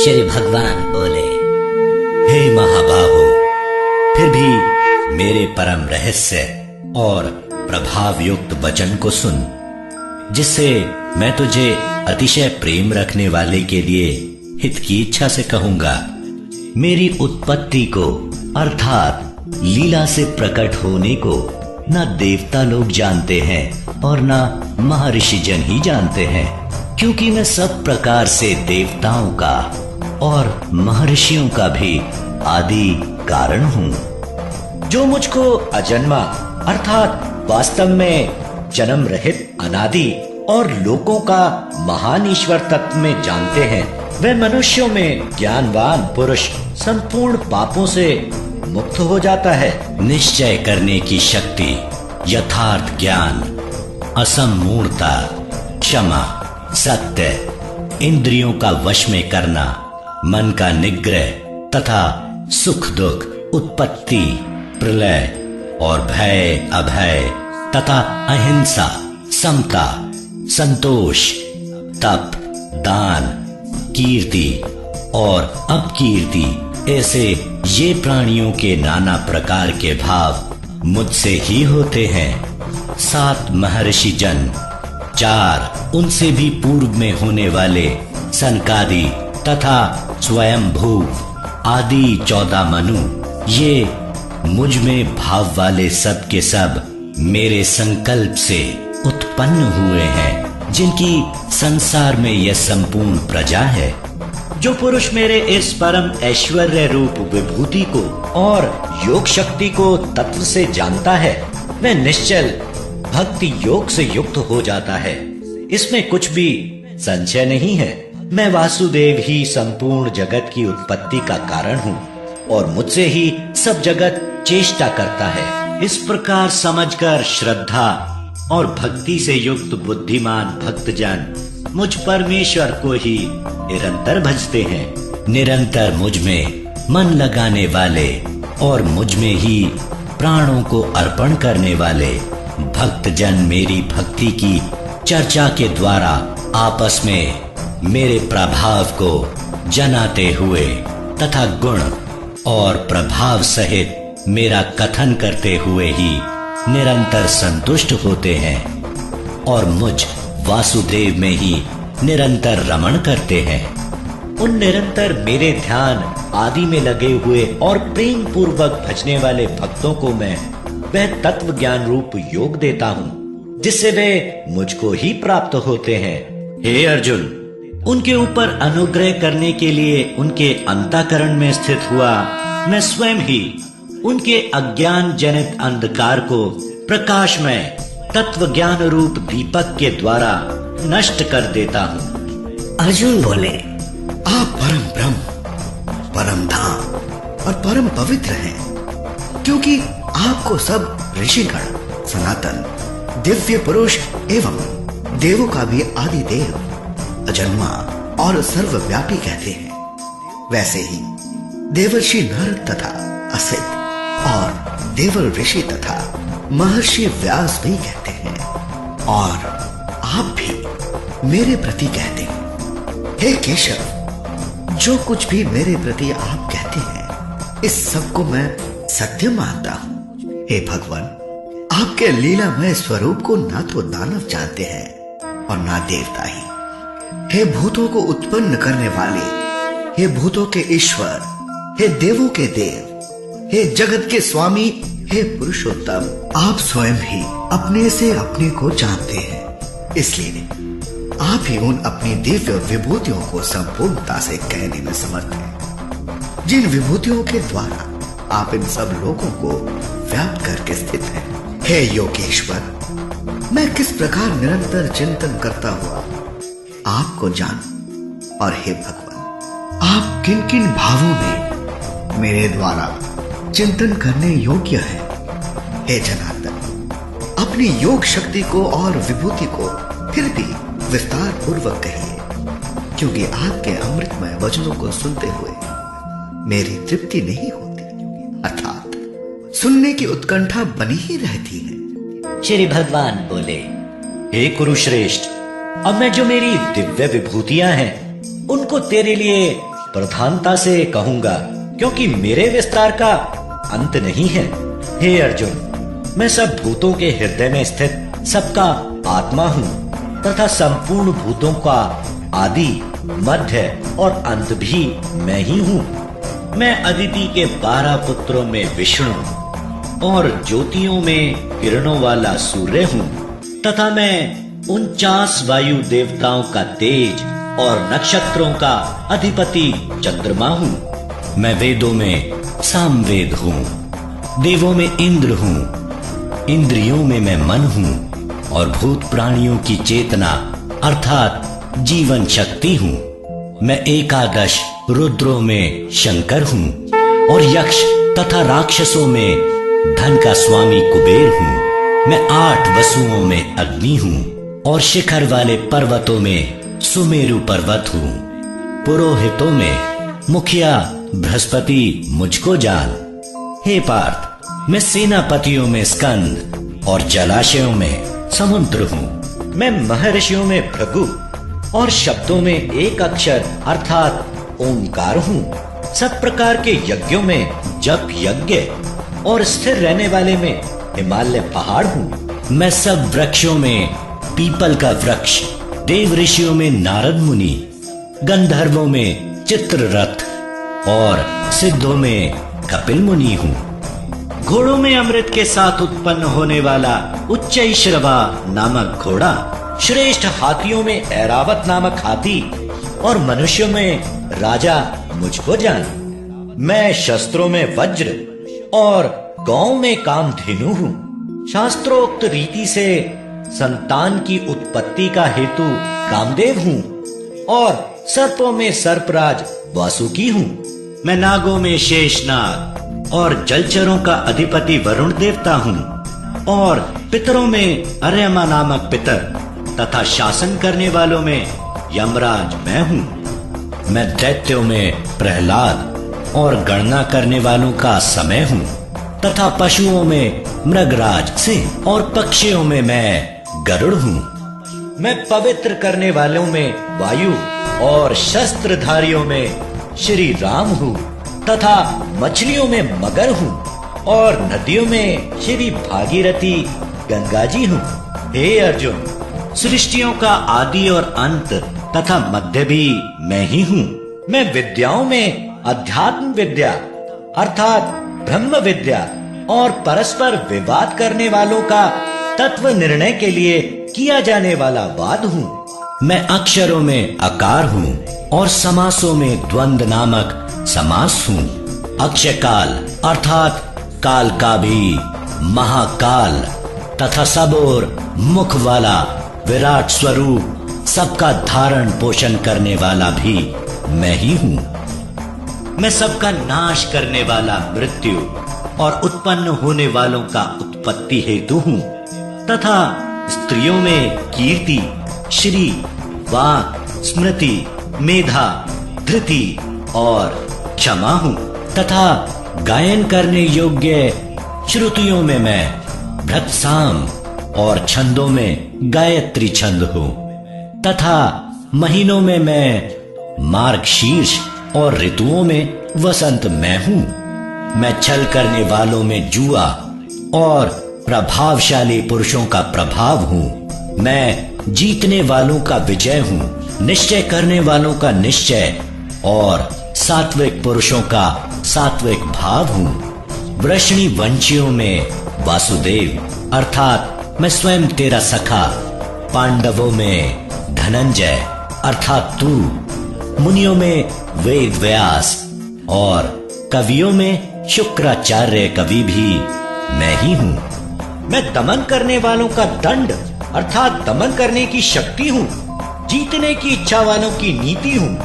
श्री भगवान बोले, हे महाबाहो, फिर भी मेरे परम रहस्य और प्रभाव युक्त वचन को सुन, जिससे मैं तुझे अतिशय प्रेम रखने वाले के लिए हित की इच्छा से कहूंगा। मेरी उत्पत्ति को अर्थात लीला से प्रकट होने को न देवता लोग जानते हैं और न महर्षि जन ही जानते हैं, क्योंकि मैं सब प्रकार से देवताओं का और महर्षियों का भी आदि कारण हूँ। जो मुझको अजन्मा अर्थात वास्तव में जन्म रहित अनादि और लोकों का महान ईश्वर तत्व में जानते हैं, वे मनुष्यों में ज्ञानवान पुरुष संपूर्ण पापों से मुक्त हो जाता है। निश्चय करने की शक्ति, यथार्थ ज्ञान, असमूढ़ता, क्षमा, सत्य, इंद्रियों का वश में करना, मन का निग्रह तथा सुख दुख, उत्पत्ति, प्रलय और भय अभय तथा अहिंसा, समता, संतोष, तप, दान, कीर्ति और अपकीर्ति, ऐसे ये प्राणियों के नाना प्रकार के भाव मुझसे ही होते हैं। 7 महर्षि जन, 4 उनसे भी पूर्व में होने वाले सनकादि तथा स्वयंभू आदि 14 मनु, ये मुझ में भाव वाले सब के सब मेरे संकल्प से उत्पन्न हुए हैं, जिनकी संसार में यह संपूर्ण प्रजा है। जो पुरुष मेरे इस परम ऐश्वर्य रूप विभूति को और योग शक्ति को तत्व से जानता है, वह निश्चल भक्ति योग से युक्त हो जाता है। इसमें कुछ भी संशय नहीं है। मैं वासुदेव ही संपूर्ण जगत की उत्पत्ति का कारण हूँ और मुझसे ही सब जगत चेष्टा करता है। इस प्रकार समझकर श्रद्धा और भक्ति से युक्त बुद्धिमान भक्तजन मुझ परमेश्वर को ही निरंतर भजते हैं। निरंतर मुझ में मन लगाने वाले और मुझ में ही प्राणों को अर्पण करने वाले भक्तजन मेरी भक्ति की चर्चा के द्वारा आपस में मेरे प्रभाव को जनाते हुए तथा गुण और प्रभाव सहित मेरा कथन करते हुए ही निरंतर संतुष्ट होते हैं और मुझ वासुदेव में ही निरंतर रमण करते हैं। उन निरंतर मेरे ध्यान आदि में लगे हुए और प्रेम पूर्वक भजने वाले भक्तों को मैं वह तत्व ज्ञान रूप योग देता हूँ, जिससे वे मुझको ही प्राप्त होते हैं। हे अर्जुन, उनके ऊपर अनुग्रह करने के लिए उनके अंतःकरण में स्थित हुआ मैं स्वयं ही उनके अज्ञान जनित अंधकार को प्रकाशमय तत्व ज्ञान रूप दीपक के द्वारा नष्ट कर देता हूँ। अर्जुन बोले, आप परम ब्रह्म, परम धाम और परम पवित्र हैं, क्योंकि आपको सब ऋषिगण, सनातन, दिव्य पुरुष एवं देवों का भी आदि देव, अजन्मा और सर्वव्यापी कहते हैं। वैसे ही देवर्षि नारद तथा असित और देवर ऋषि तथा महर्षि व्यास भी कहते हैं, और आप भी मेरे प्रति कहते हैं। हे केशव, जो कुछ भी मेरे प्रति आप कहते हैं, इस सब को मैं सत्य मानता हूँ। हे भगवान, आपके लीलामय स्वरूप को ना तो दानव जानते हैं और ना देवता ही। हे भूतों को उत्पन्न करने वाले, हे भूतों के ईश्वर, हे देवों के देव, हे जगत के स्वामी, हे पुरुषोत्तम, आप स्वयं ही अपने से अपने को जानते हैं। इसलिए आप ही उन अपनी दिव्य विभूतियों को संपूर्णता से कहने में समर्थ हैं, जिन विभूतियों के द्वारा आप इन सब लोगों को व्याप्त करके स्थित हैं। हे योगेश्वर, मैं किस प्रकार निरंतर चिंतन करता हुआ आपको जानूं, और हे भगवान, आप किन किन भावों में मेरे द्वारा चिंतन करने योग्य है। हे जनार्दन, अपनी योग शक्ति को और विभूति को फिर भी विस्तार पूर्वक कहिए, क्योंकि आपके अमृतमय वचनों को सुनते हुए मेरी तृप्ति नहीं होती, अर्थात सुनने की उत्कंठा बनी ही रहती है। श्री भगवान बोले, हे कुरुश्रेष्ठ, अब मैं जो मेरी दिव्य विभूतियां हैं उनको तेरे लिए प्रधानता से कहूंगा, क्योंकि मेरे विस्तार का अंत नहीं है। हे अर्जुन, मैं सब भूतों के हृदय में स्थित सबका आत्मा हूँ तथा संपूर्ण भूतों का आदि, मध्य और अंत भी मैं ही हूँ। मैं अदिति के 12 पुत्रों में विष्णु और ज्योतियों में किरणों वाला सूर्य हूँ तथा मैं 49 वायु देवताओं का तेज और नक्षत्रों का अधिपति चंद्रमा हूँ। मैं वेदों में सामवेद हूँ, देवों में इंद्र हूँ, इंद्रियों में मैं मन हूँ और भूत प्राणियों की चेतना अर्थात जीवन शक्ति हूँ। मैं 11 रुद्रों में शंकर हूँ और यक्ष तथा राक्षसों में धन का स्वामी कुबेर हूँ। मैं 8 वसुओं में अग्नि हूँ और शिखर वाले पर्वतों में सुमेरु पर्वत हूँ। पुरोहितों में मुखिया बृहस्पति मुझको जान। हे पार्थ, मैं सेनापतियों में स्कंद और जलाशयों में समुद्र हूँ। मैं महर्षियों में भृगु और शब्दों में एक अक्षर अर्थात ओंकार हूँ। सब प्रकार के यज्ञों में जप यज्ञ और स्थिर रहने वाले में हिमालय पहाड़ हूँ। मैं सब वृक्षों में पीपल का वृक्ष, देव ऋषियों में नारद मुनि, गंधर्वों में चित्ररथ और सिद्धों में कपिल मुनि हूँ। घोड़ों में अमृत के साथ उत्पन्न होने वाला उच्चैश्रवा नामक घोड़ा, श्रेष्ठ हाथियों में ऐरावत नामक हाथी और मनुष्यों में राजा मुझको जान। मैं शस्त्रों में वज्र और गौ में कामधेनु हूँ। शास्त्रोक्त रीति से संतान की उत्पत्ति का हेतु कामदेव हूँ और सर्पों में सर्पराज वासुकी हूँ। मैं नागों में शेषनाग और जलचरों का अधिपति वरुण देवता हूँ और पितरों में अर्यमा नामक पितर तथा शासन करने वालों में यमराज मैं हूँ। मैं दैत्यों में प्रहलाद और गणना करने वालों का समय हूँ तथा पशुओं में मृगराज सिंह और पक्षियों में मैं गरुड़ हूँ। मैं पवित्र करने वालों में वायु और शस्त्रधारियों में श्री राम हूँ तथा मछलियों में मगर हूँ और नदियों में श्री भागीरथी गंगा जी हूँ। हे अर्जुन, सृष्टियों का आदि और अंत तथा मध्य भी मैं ही हूँ। मैं विद्याओं में अध्यात्म विद्या अर्थात ब्रह्म विद्या और परस्पर विवाद करने वालों का तत्व निर्णय के लिए किया जाने वाला वाद हूँ। मैं अक्षरों में अकार हूँ और समासों में द्वंद नामक समास हूँ। अक्षकाल अर्थात काल का भी महाकाल तथा सब और मुख वाला विराट स्वरूप सबका धारण पोषण करने वाला भी मैं ही हूँ। मैं सबका नाश करने वाला मृत्यु और उत्पन्न होने वालों का उत्पत्ति हेतु हूँ तथा स्त्रियों में कीर्ति, श्री, वाक, स्मृति, मेधा, धृति और क्षमा हूँ तथा गायन करने योग्य श्रुतियों में मैं भृतसाम और छंदों में गायत्री छंद हूँ तथा महीनों में मैं मार्गशीर्ष और ऋतुओं में वसंत मैं हूँ। मैं छल करने वालों में जुआ और प्रभावशाली पुरुषों का प्रभाव हूँ। मैं जीतने वालों का विजय हूँ, निश्चय करने वालों का निश्चय और सात्विक पुरुषों का सात्विक भाव हूँ। वृष्णि वंशियों में वासुदेव अर्थात मैं स्वयं तेरा सखा, पांडवों में धनंजय अर्थात तू, मुनियों में वेद व्यास और कवियों में शुक्राचार्य कवि भी मैं ही हूँ। मैं दमन करने वालों का दंड अर्थात दमन करने की शक्ति हूँ, जीतने की इच्छा वालों की नीति हूँ,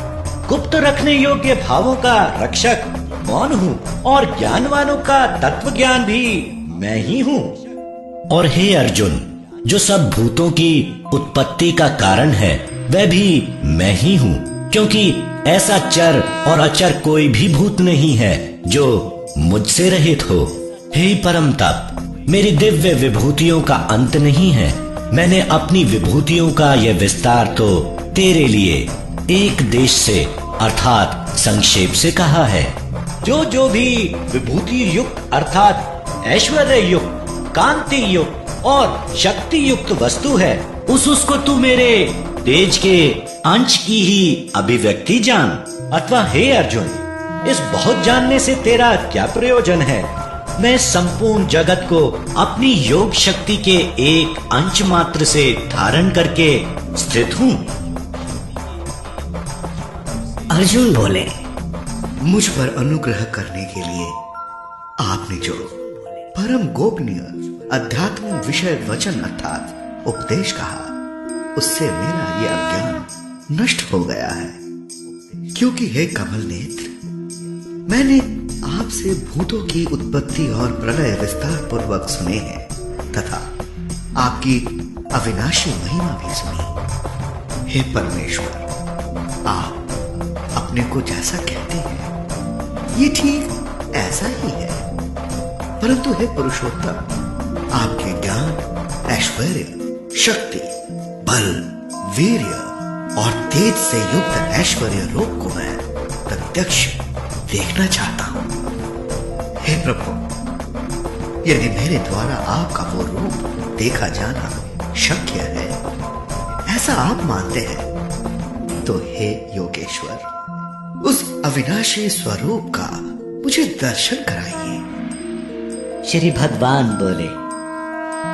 गुप्त रखने योग्य भावों का रक्षक मौन हूँ और ज्ञानवानों का तत्व ज्ञान भी मैं ही हूँ। और हे अर्जुन, जो सब भूतों की उत्पत्ति का कारण है वह भी मैं ही हूँ, क्योंकि ऐसा चर और अचर कोई भी भूत नहीं है जो मुझसे रहित हो। हे परम तप, मेरी दिव्य विभूतियों का अंत नहीं है। मैंने अपनी विभूतियों का यह विस्तार तो तेरे लिए एक देश से अर्थात संक्षेप से कहा है, जो जो भी विभूति युक्त अर्थात ऐश्वर्य युक्त, कांति युक्त और शक्ति युक्त वस्तु है, उसको तू मेरे तेज के अंश की ही अभिव्यक्ति जान। अथवा हे अर्जुन, इस बहुत जानने से तेरा क्या प्रयोजन है? मैं संपूर्ण जगत को अपनी योग शक्ति के एक अंश मात्र से धारण करके स्थित हूँ। अर्जुन बोले, मुझ पर अनुग्रह करने के लिए आपने जो परम गोपनीय अध्यात्म विषय वचन अर्थात उपदेश कहा, उससे मेरा यह अज्ञान नष्ट हो गया है। क्योंकि हे कमल नेत्र, मैंने आपसे भूतों की उत्पत्ति और प्रलय विस्तार पूर्वक सुने हैं तथा आपकी अविनाशी महिमा भी सुनी। हे परमेश्वर, आप अपने को जैसा कहते हैं ये ठीक ऐसा ही है, परंतु हे पुरुषोत्तम, आपके ज्ञान, ऐश्वर्य, शक्ति, बल, वीर्य और तेज से युक्त ऐश्वर्य रूप को मैं प्रत्यक्ष देखना चाहता हूं। हे प्रभु, यदि मेरे द्वारा आपका वो रूप देखा जाना शक्य है, ऐसा आप मानते हैं, तो हे योगेश्वर, उस अविनाशी स्वरूप का मुझे दर्शन कराइए। श्री भगवान बोले,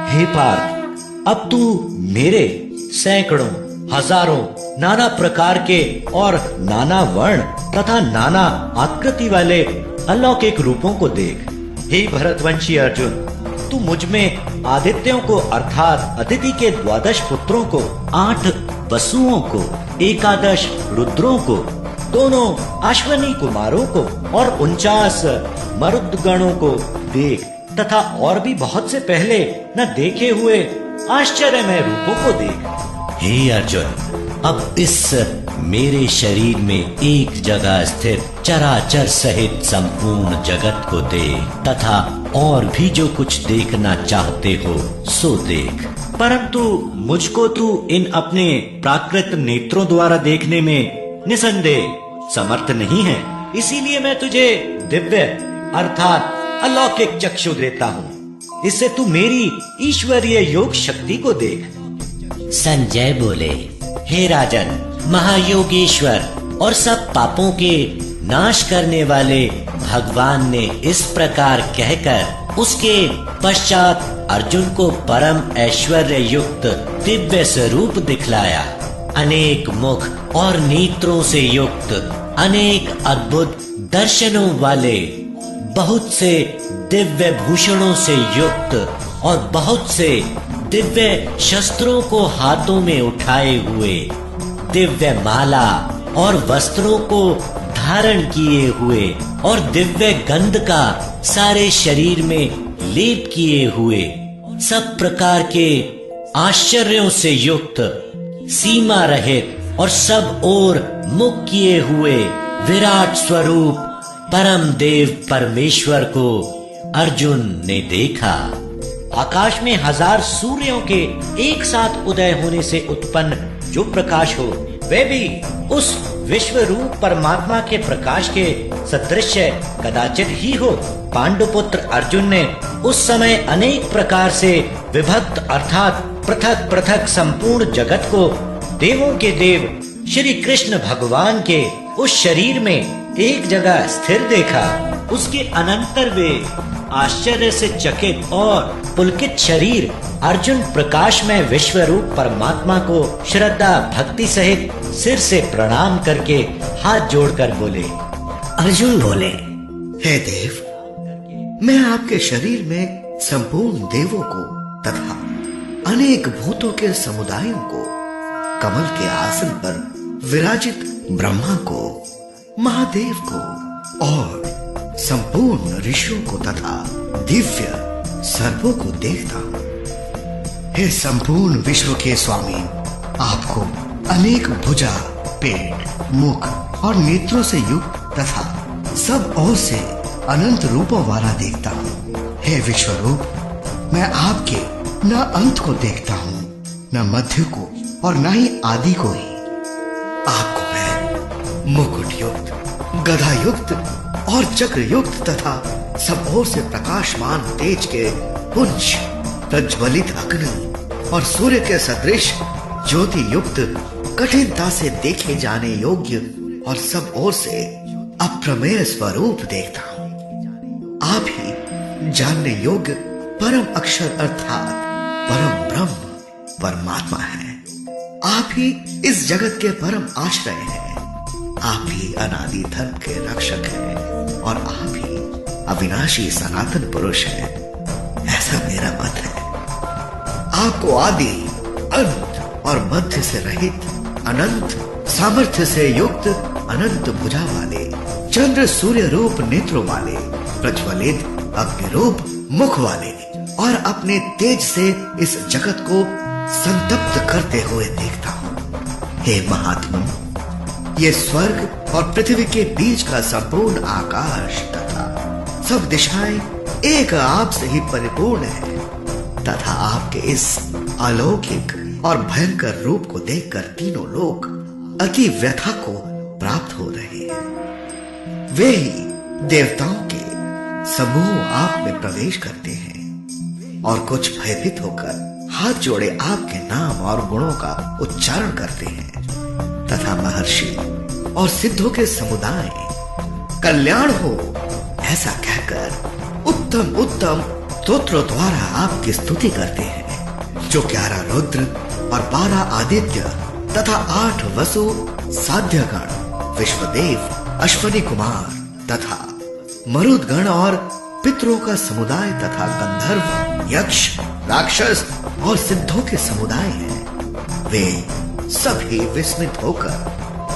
हे पार्थ, अब तू मेरे सैकड़ों, हजारों नाना प्रकार के और नाना वर्ण तथा नाना आकृति वाले अलौकिक रूपों को देख। हे भरतवंशी अर्जुन, तू मुझ में आदित्यों को अर्थात अदिति के 12 पुत्रों को, 8 वसुओं को, 11 रुद्रों को, दोनों अश्वनी कुमारों को और 49 मरुदगणों को देख तथा और भी बहुत से पहले न देखे हुए आश्चर्यमय रूपों को देख। हे अर्जुन, अब इस मेरे शरीर में एक जगह स्थित चराचर सहित संपूर्ण जगत को देख तथा और भी जो कुछ देखना चाहते हो सो देख, परंतु मुझको तू इन अपने प्राकृत नेत्रों द्वारा देखने में निसंदेह समर्थ नहीं है। इसीलिए मैं तुझे दिव्य अर्थात अलौकिक चक्षु देता हूँ, इससे तू मेरी ईश्वरीय योग शक्ति को देख। संजय बोले, हे राजन, महायोगेश्वर और सब पापों के नाश करने वाले भगवान ने इस प्रकार कहकर उसके पश्चात अर्जुन को परम ऐश्वर्य युक्त दिव्य स्वरूप दिखलाया। अनेक मुख और नेत्रों से युक्त, अनेक अद्भुत दर्शनों वाले, बहुत से दिव्य भूषणों से युक्त और बहुत से दिव्य शस्त्रों को हाथों में उठाए हुए, दिव्य माला और वस्त्रों को धारण किए हुए और दिव्य गंध का सारे शरीर में लेप किए हुए, सब प्रकार के आश्चर्यों से युक्त, सीमा रहित और सब ओर मुख किए हुए विराट स्वरूप परम देव परमेश्वर को अर्जुन ने देखा। आकाश में 1000 सूर्यों के एक साथ उदय होने से उत्पन्न जो प्रकाश हो, वे भी उस विश्व रूप परमात्मा के प्रकाश के सदृश कदाचित ही हो। पांडुपुत्र अर्जुन ने उस समय अनेक प्रकार से विभक्त अर्थात पृथक पृथक संपूर्ण जगत को देवों के देव श्री कृष्ण भगवान के उस शरीर में एक जगह स्थिर देखा। उसके अनंतर वे आश्चर्य से चकित और पुलकित शरीर अर्जुन प्रकाश में विश्व रूप परमात्मा को श्रद्धा भक्ति सहित सिर से प्रणाम करके हाथ जोड़कर बोले। अर्जुन बोले, हे देव, मैं आपके शरीर में संपूर्ण देवों को तथा अनेक भूतों के समुदायों को, कमल के आसन पर विराजित ब्रह्मा को, महादेव को और संपूर्ण ऋषियों को तथा दिव्य सर्पों को देखता हूं। हे संपूर्ण विश्व के स्वामी, आपको अनेक भुजा, पेट, मुख और नेत्रों से युक्त तथा सब ओर से अनंत रूपों वाला देखता हूं। हे विश्वरूप, मैं आपके न अंत को देखता हूं, न मध्य को और न ही आदि को ही। आपको मैं मुकुट युक्त, गदा युक्त और चक्र युक्त तथा सब ओर से प्रकाशमान तेज के पुंज, प्रज्वलित अग्नि और सूर्य के सदृश ज्योति युक्त, कठिनता से देखे जाने योग्य और सब ओर से अप्रमेय स्वरूप देखता हूं। आप ही जानने योग्य परम अक्षर अर्थात परम ब्रह्म परमात्मा है। आप ही इस जगत के परम आश्रय हैं। आप ही अनादि धर्म के रक्षक हैं और आप ही अविनाशी सनातन पुरुष हैं, ऐसा मेरा मत है। आपको आदि, अंत और मध्य से रहित, अनंत सामर्थ्य से युक्त, अनंत भुजा वाले, चंद्र सूर्य रूप नेत्रों वाले, प्रज्वलित अग्नि रूप मुख वाले और अपने तेज से इस जगत को संतप्त करते हुए देखता हूं। हे महात्मन, ये स्वर्ग और पृथ्वी के बीच का संपूर्ण आकाश तथा सब दिशाएं एक आप से ही परिपूर्ण है तथा आपके इस अलौकिक और भयंकर रूप को देखकर तीनों लोग अति व्यथा को प्राप्त हो रहे हैं। वे ही देवताओं के समूह आप में प्रवेश करते हैं और कुछ भयभीत होकर हाथ जोड़े आपके नाम और गुणों का उच्चारण करते हैं तथा महर्षि और सिद्धों के समुदाय कल्याण हो ऐसा कहकर उत्तम उत्तम स्तोत्रों द्वारा आपकी स्तुति करते हैं, जो 11 रुद्र और 12 आदित्य तथा 8 वसु साध्यगण, विश्वदेव, अश्वनी कुमार तथा मरुदगण और पितरों का समुदाय तथा गंधर्व, यक्ष, राक्षस और सिद्धों के समुदाय हैं। वे सभी विस्मित होकर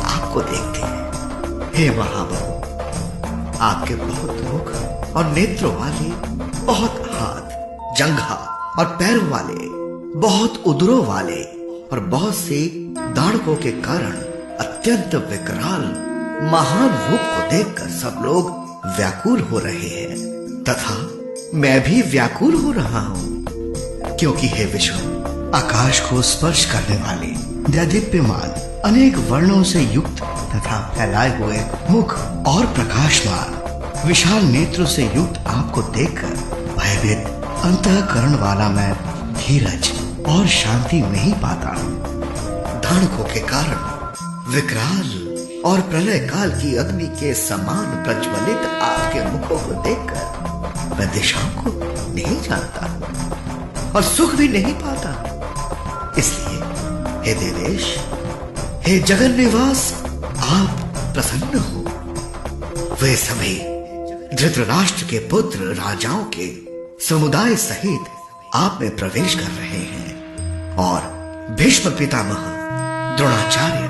आपको देखते हैं। हे महाबाहु, आपके बहुत मुख और नेत्रों वाले, बहुत हाथ, जंघा और पैरों वाले, बहुत उदरों वाले और बहुत से दाढ़कों के कारण अत्यंत विकराल महान रूप को देखकर सब लोग व्याकुल हो रहे हैं तथा मैं भी व्याकुल हो रहा हूं, क्योंकि हे विष्णु, आकाश को स्पर्श करने वाले दैदीप्यमान अनेक वर्णों से युक्त तथा फैलाए हुए मुख और प्रकाशमान विशाल नेत्रों से युक्त आपको देखकर भयभीत अंतःकरण वाला मैं धीरज और शांति नहीं पाता। धाड़कों के कारण विकराल और प्रलय काल की अग्नि के समान प्रज्वलित आपके मुखों को देखकर मैं दिशाओं को नहीं जानता और सुख भी नहीं पाता। इसलिए हे देवेश, हे जगन निवास, आप प्रसन्न हो। वे सभी धृतराष्ट्र के पुत्र राजाओं के समुदाय सहित आप में प्रवेश कर रहे हैं और भीष्म पितामह, द्रोणाचार्य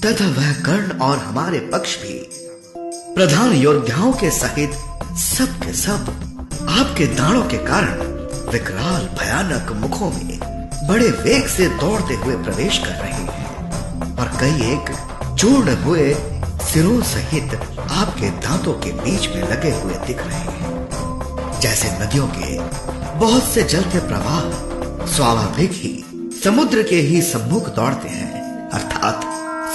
तथा वह कर्ण और हमारे पक्ष भी प्रधान योद्धाओं के सहित सब के सब आपके दाणों के कारण विकराल भयानक मुखों में बड़े वेग से दौड़ते हुए प्रवेश कर रहे हैं और कई एक चूर्ण हुए सिरों सहित आपके दांतों के बीच में लगे हुए दिख रहे हैं। जैसे नदियों के बहुत से जल के प्रवाह स्वाभाविक ही समुद्र के ही सम्मुख दौड़ते हैं, अर्थात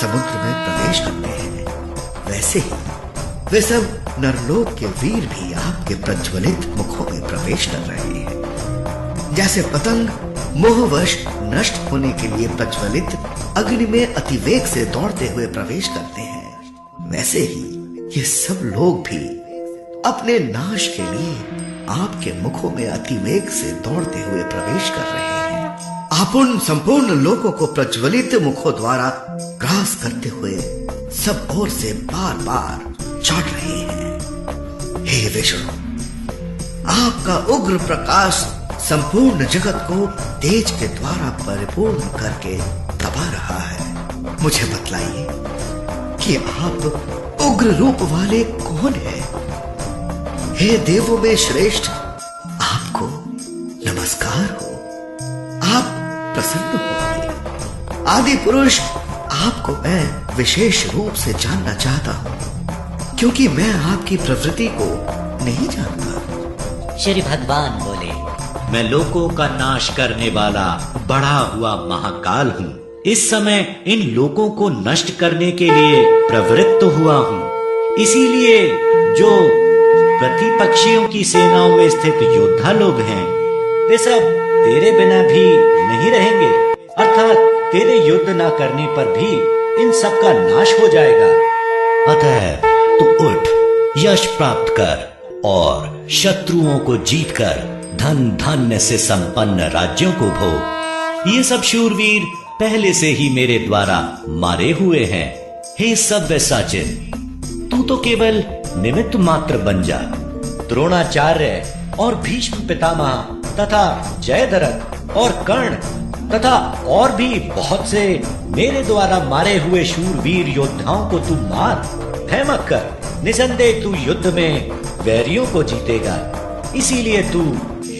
समुद्र में प्रवेश करते हैं, वैसे ही वे सब नरलोक के वीर भी आपके प्रज्वलित मुखों में प्रवेश कर रहे हैं। जैसे पतंग मोहवश नष्ट होने के लिए प्रज्वलित अग्नि में अतिवेग से दौड़ते हुए प्रवेश करते हैं, वैसे ही ये सब लोग भी अपने नाश के लिए आपके मुखों में अतिवेग से दौड़ते हुए प्रवेश कर रहे हैं। आप उन संपूर्ण लोगों को प्रज्वलित मुखों द्वारा ग्रास करते हुए सब ओर से बार बार चाट रहे हैं। हे विष्णु, आपका उग्र प्रकाश संपूर्ण जगत को तेज के द्वारा परिपूर्ण करके दबा रहा है। मुझे बतलाइए कि आप उग्र रूप वाले कौन हैं? हे देवों में श्रेष्ठ, आपको नमस्कार हो। आप प्रसन्न होंगे। आदि पुरुष, आपको मैं विशेष रूप से जानना चाहता हूं, क्योंकि मैं आपकी प्रवृत्ति को नहीं जानता। श्री भगवान बोले, मैं लोकों का नाश करने वाला बढ़ा हुआ महाकाल हूं, इस समय इन लोगों को नष्ट करने के लिए प्रवृत्त हुआ हूँ। इसीलिए जो प्रतिपक्षियों की सेनाओं में स्थित योद्धा लोग हैं, वे सब तेरे बिना भी नहीं रहेंगे, अर्थात तेरे युद्ध न करने पर भी इन सब का नाश हो जाएगा। अतः तू उठ, यश प्राप्त कर और शत्रुओं को जीतकर धन धान्य से संपन्न राज्यों को भोग। ये सब शूरवीर पहले से ही मेरे द्वारा मारे हुए हैं। हे सव्यसाचिन, तू तो केवल निमित्त मात्र बन जा। द्रोणाचार्य और भीष्म पितामह तथा जयद्रथ और कर्ण तथा और भी बहुत से मेरे द्वारा मारे हुए शूरवीर योद्धाओं को तू मार, भय मत कर। निसंदेह तू युद्ध में वैरियों को जीतेगा, इसीलिए तू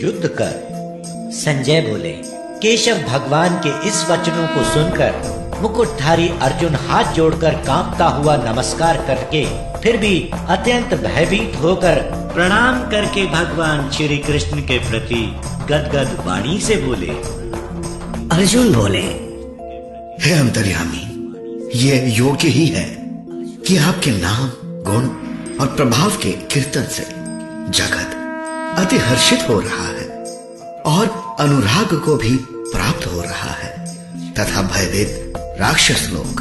युद्ध कर। संजय बोले, केशव भगवान के इस वचनों को सुनकर मुकुटधारी अर्जुन हाथ जोड़कर कांपता हुआ नमस्कार करके फिर भी अत्यंत भयभीत होकर प्रणाम करके भगवान श्री कृष्ण के प्रति गदगद वाणी से बोले। अर्जुन बोले, हे अंतर्यामी, ये योग्य ही है कि आपके नाम, गुण और प्रभाव के कीर्तन से जगत अति हर्षित हो रहा है और अनुराग को भी प्राप्त हो रहा है तथा भयभीत राक्षस लोग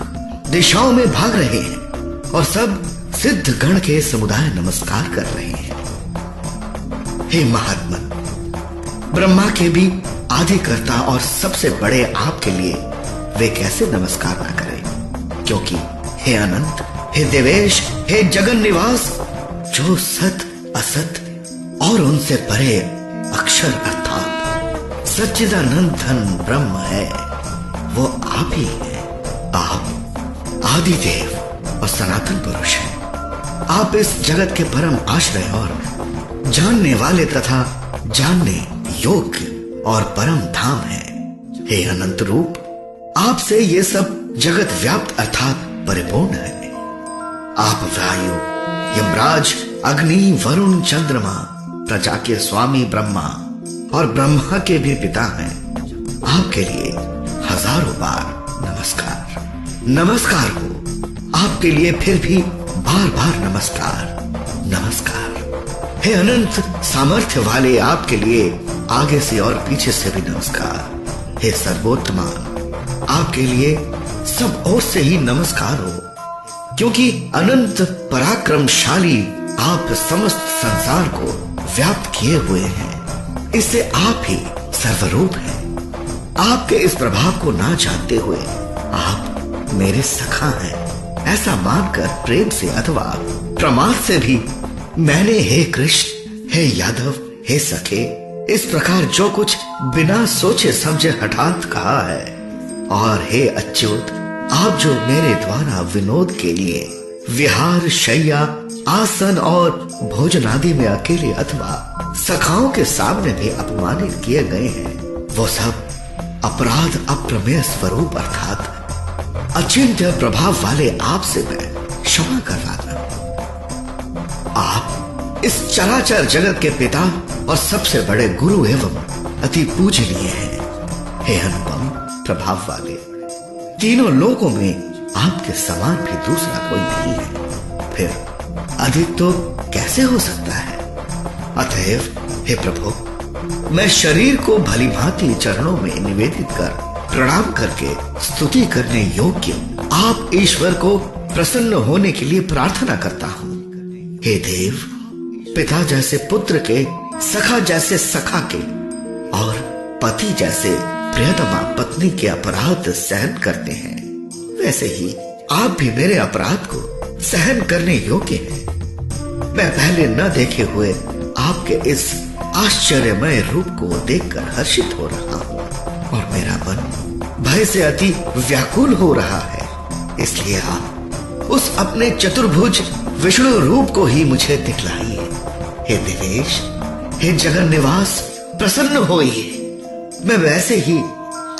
दिशाओं में भाग रहे हैं और सब सिद्ध गण के समुदाय नमस्कार कर रहे हैं। हे महात्मन, ब्रह्मा के भी आदिकर्ता और सबसे बड़े आपके लिए वे कैसे नमस्कार न करें, क्योंकि हे अनंत, हे देवेश, हे जगन निवास, जो सत असत और उनसे परे अक्षर अर्थात सच्चिदानंद धन ब्रह्म है, वो आप ही है। आप आदिदेव और सनातन पुरुष हैं। आप इस जगत के परम आश्रय और जानने वाले तथा जानने योग्य और परम धाम है। हे अनंत रूप, आपसे ये सब जगत व्याप्त अर्थात परिपूर्ण है। आप वायु, यमराज, अग्नि, वरुण, चंद्रमा, प्रजा के स्वामी ब्रह्मा और ब्रह्मा के भी पिता हैं। आपके लिए हजारों बार नमस्कार। नमस्कार हो आपके लिए फिर भी बार बार नमस्कार, नमस्कार। हे अनंत सामर्थ्य वाले, आपके लिए आगे से और पीछे से भी नमस्कार। हे सर्वोत्तमा, आपके लिए सब ओर से ही नमस्कार हो, क्योंकि अनंत पराक्रमशाली आप समस्त संसार को व्याप्त किए हुए हैं। इससे आप ही सर्वरूप हैं। आपके इस प्रभाव को ना जानते हुए आप मेरे सखा हैं, ऐसा मानकर प्रेम से अथवा प्रमाद से भी मैंने हे कृष्ण, हे यादव, हे सखे, इस प्रकार जो कुछ बिना सोचे समझे हठात कहा है। और हे अच्युत, आप जो मेरे द्वारा विनोद के लिए विहार, शैया, आसन और भोजन आदि में अकेले अथवा सखाओं के सामने भी अपमानित किए गए हैं, वो सब अपराध अप्रमेय स्वरूप अर्थात अचिंत्य प्रभाव वाले आपसे मैं क्षमा करवाता। आप इस चराचर जगत के पिता और सबसे बड़े गुरु एवं अति पूजनीय हैं। हे अनुपम प्रभाव वाले, तीनों लोकों में आपके समान भी दूसरा कोई नहीं है, फिर अधिक तो कैसे हो सकता है। अतएव हे प्रभु, मैं शरीर को भली भांति चरणों में निवेदित कर प्रणाम करके स्तुति करने योग्य आप ईश्वर को प्रसन्न होने के लिए प्रार्थना करता हूँ। हे देव, पिता जैसे पुत्र के, सखा जैसे सखा के और पति जैसे प्रियतमा पत्नी के अपराध सहन करते हैं, वैसे ही आप भी मेरे अपराध को सहन करने योग्य हैं। मैं पहले न देखे हुए आपके इस आश्चर्यमय रूप को देखकर हर्षित हो रहा हूँ और मेरा मन भय से अति व्याकुल हो रहा है। इसलिए आप उस अपने चतुर्भुज विष्णु रूप को ही मुझे दिखलाइए। हे देवेश, हे जगन निवास, प्रसन्न होइए। मैं वैसे ही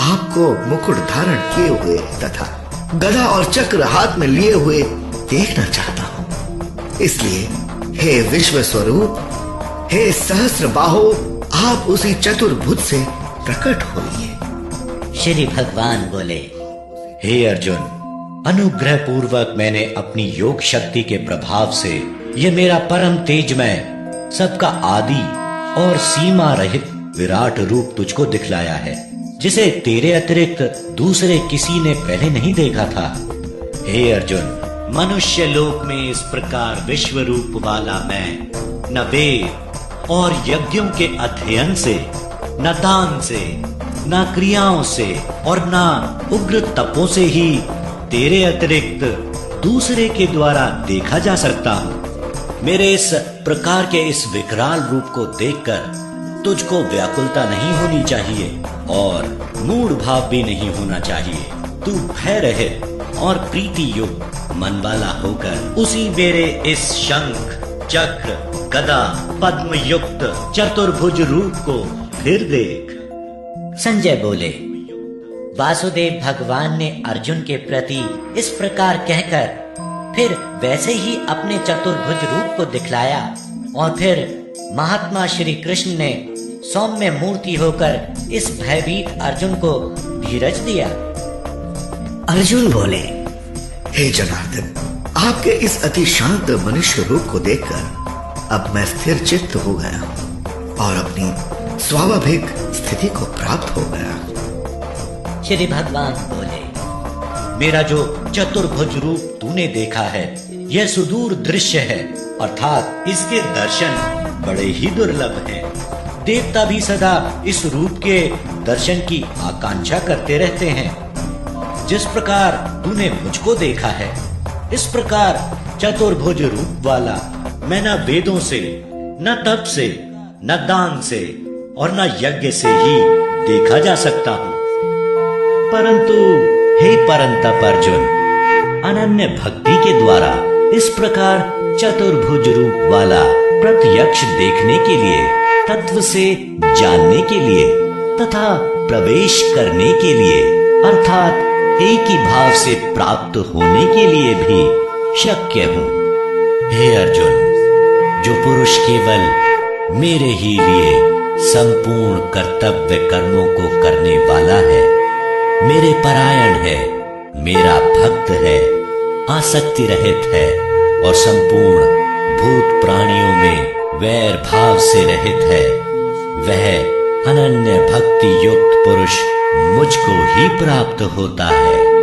आपको मुकुट धारण किए हुए तथा गदा और चक्र हाथ में लिए हुए देखना चाहता हूँ। इसलिए हे विश्व स्वरूप, हे सहस्र बाहो, आप उसी चतुर्भुज से प्रकट होइए। श्री भगवान बोले, हे अर्जुन, अनुग्रह पूर्वक मैंने अपनी योग शक्ति के प्रभाव से यह मेरा परम तेजमय, सबका आदि और सीमा रहित विराट रूप तुझको दिखलाया है, जिसे तेरे अतिरिक्त दूसरे किसी ने पहले नहीं देखा था। हे अर्जुन, मनुष्य लोक में इस प्रकार विश्व रूप वाला मैं न वेद और यज्ञों के अध्ययन से, न दान से, न क्रियाओं से और न उग्र तपों से ही तेरे अतिरिक्त दूसरे के द्वारा देखा जा सकता हूँ। मेरे इस प्रकार के इस विकराल रूप को देखकर तुझको व्याकुलता नहीं होनी चाहिए और मूढ़ भाव भी नहीं होना चाहिए। तू भय रहित और प्रीति युक्त मन वाला होकर उसी मेरे इस शंख, चक्र, गदा, पद्म युक्त चतुर्भुज रूप को फिर देख। संजय बोले, वासुदेव भगवान ने अर्जुन के प्रति इस प्रकार कहकर फिर वैसे ही अपने चतुर्भुज रूप को दिखलाया और फिर महात्मा श्री कृष्ण ने सौम्य मूर्ति होकर इस भयभीत अर्जुन को धीरज दिया। अर्जुन बोले, हे जनार्दन, आपके इस अति शांत मनुष्य रूप को देखकर अब मैं स्थिर चित्त हो गया और अपनी स्वाभाविक स्थिति को प्राप्त हो गया। श्री भगवान बोले, मेरा जो चतुर्भुज रूप तूने देखा है, यह सुदूर दृश्य है, अर्थात इसके दर्शन बड़े ही दुर्लभ हैं। देवता भी सदा इस रूप के दर्शन की आकांक्षा करते रहते हैं। जिस प्रकार तूने मुझको देखा है, इस प्रकार चतुर्भुज रूप वाला मैं न वेदों से, न तप से, न दान से और न यज्ञ से ही देखा जा सकता हूँ। परंतु हे परंतप अर्जुन, अनन्य भक्ति के द्वारा इस प्रकार चतुर्भुज रूप वाला प्रत्यक्ष देखने के लिए, तत्व से जानने के लिए तथा प्रवेश करने के लिए, अर्थात एक ही भाव से प्राप्त होने के लिए भी शक्य हूँ। हे अर्जुन, जो पुरुष केवल मेरे ही लिए संपूर्ण कर्तव्य कर्मों को करने वाला है, मेरे परायण है, मेरा भक्त है, आसक्ति रहित है और संपूर्ण भूत प्राणियों में वैर भाव से रहित है, वह अनन्य भक्ति युक्त पुरुष मुझको ही प्राप्त होता है।